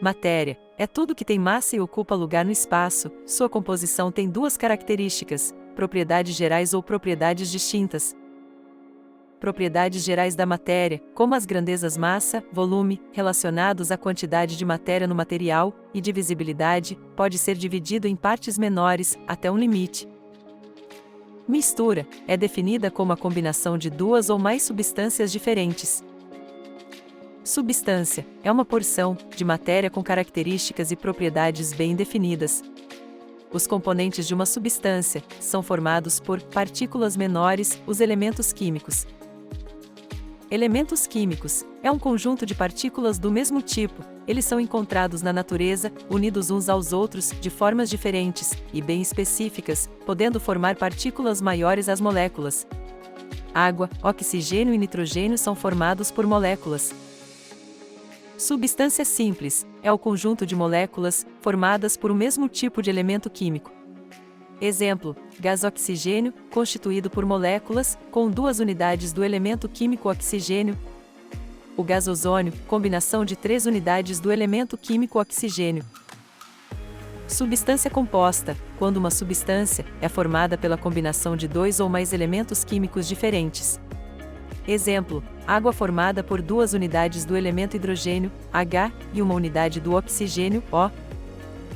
Matéria é tudo que tem massa e ocupa lugar no espaço. Sua composição tem duas características: propriedades gerais ou propriedades distintas. Propriedades gerais da matéria, como as grandezas massa, volume, relacionados à quantidade de matéria no material, e divisibilidade, pode ser dividido em partes menores, até um limite. Mistura é definida como a combinação de duas ou mais substâncias diferentes. Substância é uma porção de matéria com características e propriedades bem definidas. Os componentes de uma substância são formados por partículas menores, os elementos químicos. Elementos químicos é um conjunto de partículas do mesmo tipo. Eles são encontrados na natureza, unidos uns aos outros, de formas diferentes e bem específicas, podendo formar partículas maiores às moléculas. Água, oxigênio e nitrogênio são formados por moléculas. Substância simples é o conjunto de moléculas formadas por o mesmo tipo de elemento químico. Exemplo: gás oxigênio, constituído por moléculas com duas unidades do elemento químico oxigênio. O gás ozônio, combinação de 3 unidades do elemento químico oxigênio. Substância composta, quando uma substância é formada pela combinação de 2 ou mais elementos químicos diferentes. Exemplo: água formada por 2 unidades do elemento hidrogênio, H, e 1 unidade do oxigênio, O.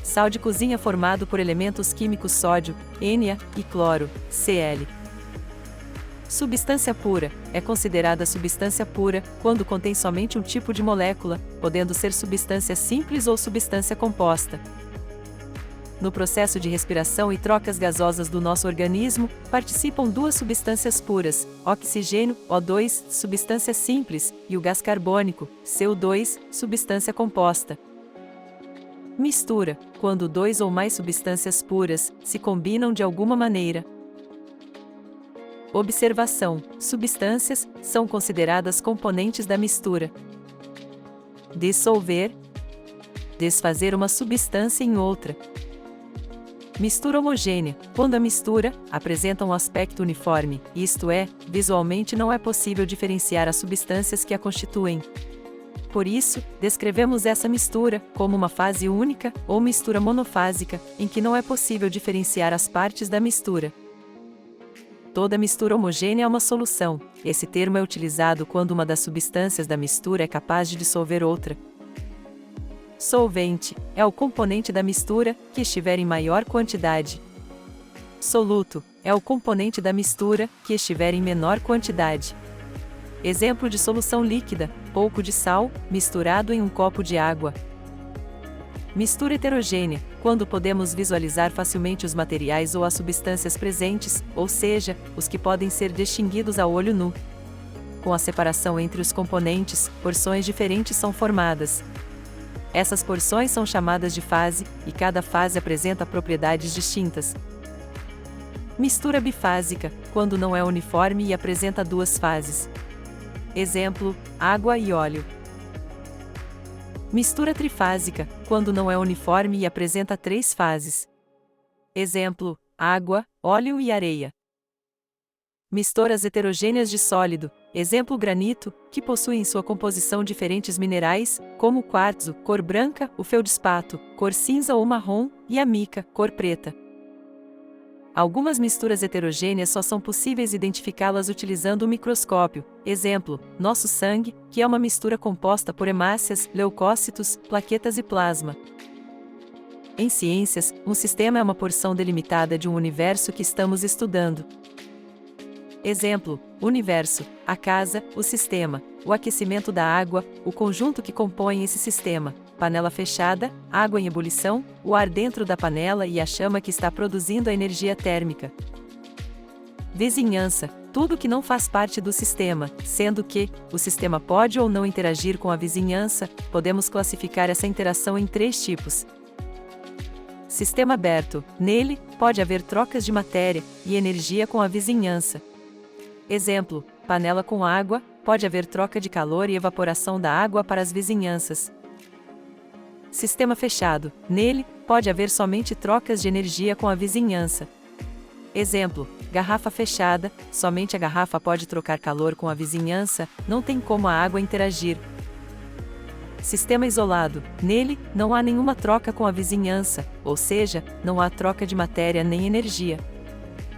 Sal de cozinha formado por elementos químicos sódio, Na, e cloro, Cl. Substância pura é considerada substância pura quando contém somente um tipo de molécula, podendo ser substância simples ou substância composta. No processo de respiração e trocas gasosas do nosso organismo, participam 2 substâncias puras, oxigênio, O2, substância simples, e o gás carbônico, CO2, substância composta. Mistura, quando 2 ou mais substâncias puras se combinam de alguma maneira. Observação: substâncias são consideradas componentes da mistura. Dissolver, desfazer uma substância em outra. Mistura homogênea, quando a mistura apresenta um aspecto uniforme, isto é, visualmente não é possível diferenciar as substâncias que a constituem. Por isso, descrevemos essa mistura como uma fase única ou mistura monofásica, em que não é possível diferenciar as partes da mistura. Toda mistura homogênea é uma solução. Esse termo é utilizado quando uma das substâncias da mistura é capaz de dissolver outra. Solvente é o componente da mistura que estiver em maior quantidade. Soluto é o componente da mistura que estiver em menor quantidade. Exemplo de solução líquida: pouco de sal, misturado em um copo de água. Mistura heterogênea, quando podemos visualizar facilmente os materiais ou as substâncias presentes, ou seja, os que podem ser distinguidos a olho nu. Com a separação entre os componentes, porções diferentes são formadas. Essas porções são chamadas de fase, e cada fase apresenta propriedades distintas. Mistura bifásica, quando não é uniforme e apresenta 2 fases. Exemplo: água e óleo. Mistura trifásica, quando não é uniforme e apresenta 3 fases. Exemplo: água, óleo e areia. Misturas heterogêneas de sólido. Exemplo: granito, que possui em sua composição diferentes minerais, como o quartzo, cor branca, o feldspato, cor cinza ou marrom, e a mica, cor preta. Algumas misturas heterogêneas só são possíveis identificá-las utilizando o microscópio. Exemplo: nosso sangue, que é uma mistura composta por hemácias, leucócitos, plaquetas e plasma. Em ciências, um sistema é uma porção delimitada de um universo que estamos estudando. Exemplo: universo, a casa, o sistema, o aquecimento da água, o conjunto que compõe esse sistema, panela fechada, água em ebulição, o ar dentro da panela e a chama que está produzindo a energia térmica. Vizinhança, tudo que não faz parte do sistema, sendo que o sistema pode ou não interagir com a vizinhança. Podemos classificar essa interação em 3 tipos. Sistema aberto, nele, pode haver trocas de matéria e energia com a vizinhança. Exemplo: panela com água, pode haver troca de calor e evaporação da água para as vizinhanças. Sistema fechado, nele, pode haver somente trocas de energia com a vizinhança. Exemplo: garrafa fechada, somente a garrafa pode trocar calor com a vizinhança, não tem como a água interagir. Sistema isolado. Nele, não há nenhuma troca com a vizinhança, ou seja, não há troca de matéria nem energia.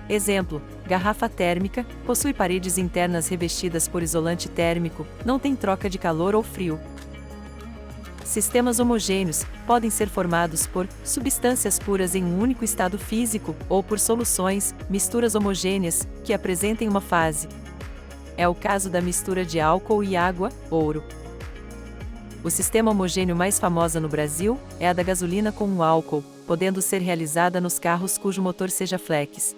Exemplo: garrafa térmica, possui paredes internas revestidas por isolante térmico, não tem troca de calor ou frio. Sistemas homogêneos podem ser formados por substâncias puras em um único estado físico, ou por soluções, misturas homogêneas, que apresentem uma fase. É o caso da mistura de álcool e água, ouro. O sistema homogêneo mais famosa no Brasil é a da gasolina com um álcool, podendo ser realizada nos carros cujo motor seja flex.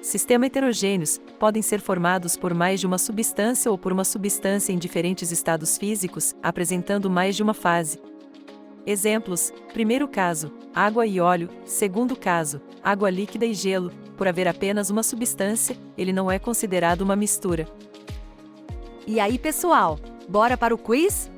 Sistemas heterogêneos podem ser formados por mais de uma substância ou por uma substância em diferentes estados físicos, apresentando mais de uma fase. Exemplos: primeiro caso, água e óleo; segundo caso, água líquida e gelo. Por haver apenas uma substância, ele não é considerado uma mistura. E aí, pessoal, bora para o quiz?